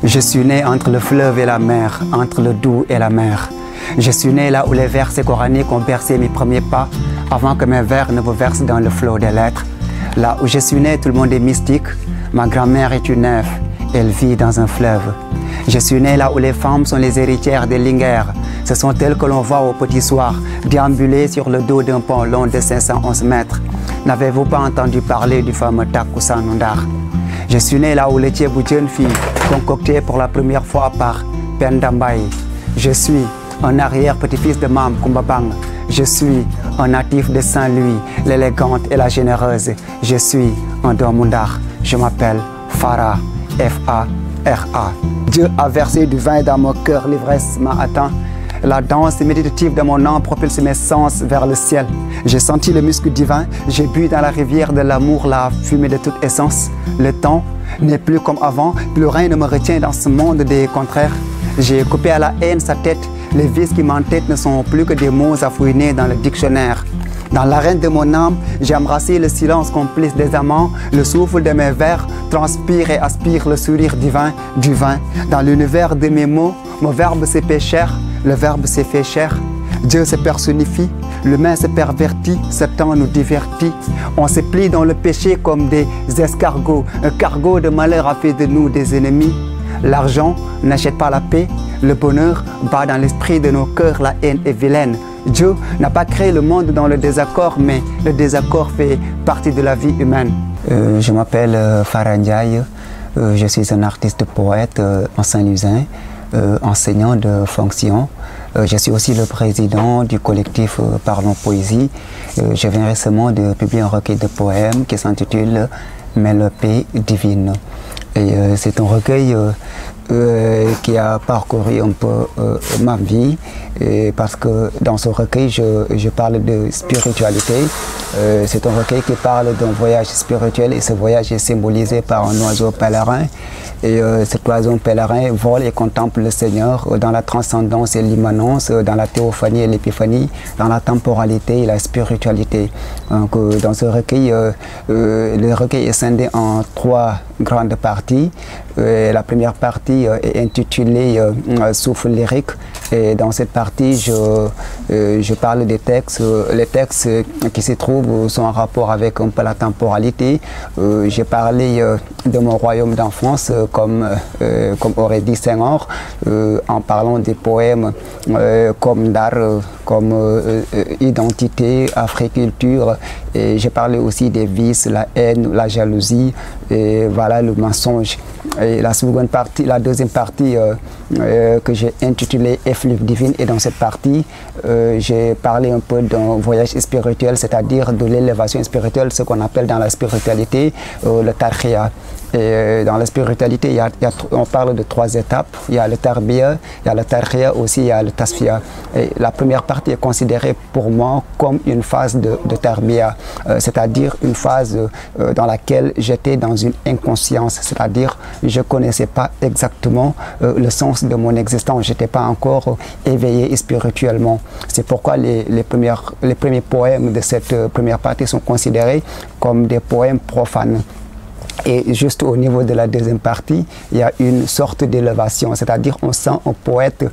Je suis né entre le fleuve et la mer, entre le Doubs et la mer. Je suis né là où les versets coraniques ont bercé mes premiers pas, avant que mes vers ne vous versent dans le flot des lettres. Là où je suis né, tout le monde est mystique. Ma grand-mère est une nymphe, elle vit dans un fleuve. Je suis né là où les femmes sont les héritières des lingères. Ce sont elles que l'on voit au petit soir, déambuler sur le dos d'un pont long de 511 mètres. N'avez-vous pas entendu parler du fameux Takusan Ndar? Je suis né là où le Thiebou jeune fille, concocté pour la première fois par Penda Mbaye. Je suis un arrière-petit-fils de Mam Kumbabang. Je suis un natif de Saint-Louis, l'élégante et la généreuse. Je suis un Domundar. Je m'appelle Farah, F-A-R-A. Dieu a versé du vin dans mon cœur, l'ivresse m'a atteint. La danse méditative de mon âme propulse mes sens vers le ciel. J'ai senti le muscle divin, j'ai bu dans la rivière de l'amour la fumée de toute essence. Le temps n'est plus comme avant, plus rien ne me retient dans ce monde des contraires. J'ai coupé à la haine sa tête, les vices qui m'entêtent ne sont plus que des mots à fouiner dans le dictionnaire. Dans l'arène de mon âme, j'ai embrassé le silence complice des amants. Le souffle de mes vers transpire et aspire le sourire divin du vin. Dans l'univers de mes mots, mon verbe s'est fait chair, le verbe s'est fait chair. Dieu se personnifie, l'humain se pervertit, Satan nous divertit. On se plie dans le péché comme des escargots. Un cargo de malheur a fait de nous des ennemis. L'argent n'achète pas la paix, le bonheur bat dans l'esprit de nos cœurs, la haine est vilaine. Dieu n'a pas créé le monde dans le désaccord, mais le désaccord fait partie de la vie humaine. Je m'appelle Farah Ndiaye, je suis un artiste poète en Saint-Louisien, enseignant de fonction. Je suis aussi le président du collectif Parlons Poésie. Je viens récemment de publier un recueil de poèmes qui s'intitule Mélopée divine. Et c'est un recueil qui a parcouru un peu ma vie, parce que dans ce recueil, je parle de spiritualité. C'est un recueil qui parle d'un voyage spirituel et ce voyage est symbolisé par un oiseau pèlerin. Et cet oiseau pèlerin vole et contemple le Seigneur dans la transcendance et l'immanence, dans la théophanie et l'épiphanie, dans la temporalité et la spiritualité. Donc, dans ce recueil, le recueil est scindé en 3 grandes parties. La première partie est intitulée Souffle lyrique. Et dans cette partie, je parle des textes. Les textes qui se trouvent sont en rapport avec un peu la temporalité. J'ai parlé de mon royaume d'enfance, comme aurait dit Senghor, en parlant des poèmes comme Ndar, comme identité, africulture. Et j'ai parlé aussi des vices, la haine, la jalousie, et voilà le mensonge. Et la deuxième partie que j'ai intitulée Effluve divine, et dans cette partie, j'ai parlé un peu d'un voyage spirituel, c'est-à-dire de l'élévation spirituelle, ce qu'on appelle dans la spiritualité le tarqiya. Et dans la spiritualité, on parle de 3 étapes. Il y a le tarbiya, il y a le tarqiya aussi, il y a le tasfiya. Et la première partie est considérée pour moi comme une phase de tarbiya, c'est-à-dire une phase dans laquelle j'étais dans une inconscience, c'est-à-dire je ne connaissais pas exactement le sens de mon existence, je n'étais pas encore éveillé spirituellement. C'est pourquoi les premiers poèmes de cette première partie sont considérés comme des poèmes profanes. Et juste au niveau de la deuxième partie, il y a une sorte d'élévation, c'est-à-dire on sent un poète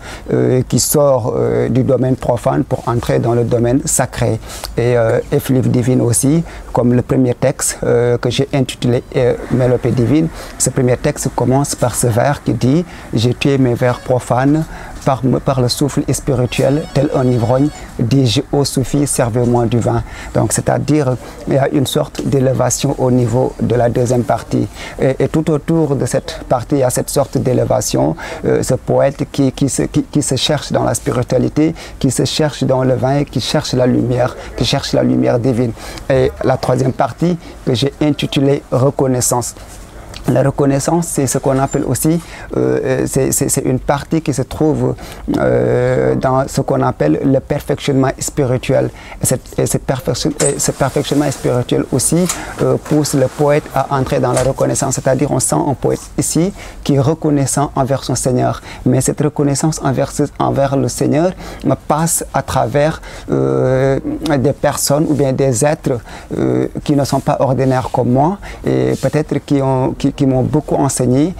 qui sort du domaine profane pour entrer dans le domaine sacré. Et Effluve divine aussi, comme le premier texte que j'ai intitulé Mélopée divine, ce premier texte commence par ce vers qui dit « J'ai tué mes vers profanes ». Par le souffle spirituel, tel un ivrogne, dis-je au soufi, servez-moi du vin. Donc, c'est-à-dire, il y a une sorte d'élévation au niveau de la deuxième partie. Et tout autour de cette partie, il y a cette sorte d'élévation, ce poète qui se cherche dans la spiritualité, qui se cherche dans le vin, qui cherche la lumière divine. Et la troisième partie que j'ai intitulée Reconnaissance. La reconnaissance, c'est ce qu'on appelle aussi, c'est une partie qui se trouve dans ce qu'on appelle le perfectionnement spirituel. Et ce perfectionnement spirituel aussi pousse le poète à entrer dans la reconnaissance. C'est-à-dire on sent un poète ici qui est reconnaissant envers son Seigneur. Mais cette reconnaissance envers le Seigneur passe à travers des personnes ou bien des êtres qui ne sont pas ordinaires comme moi et peut-être qui qui m'ont beaucoup enseigné,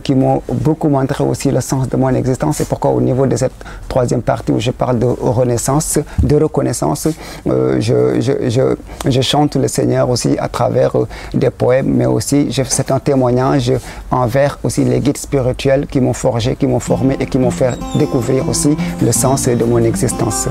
qui m'ont beaucoup montré aussi le sens de mon existence. C'est pourquoi au niveau de cette troisième partie où je parle de renaissance, de reconnaissance, je chante le Seigneur aussi à travers des poèmes, mais aussi c'est un témoignage envers aussi les guides spirituels qui m'ont forgé, qui m'ont formé et qui m'ont fait découvrir aussi le sens de mon existence.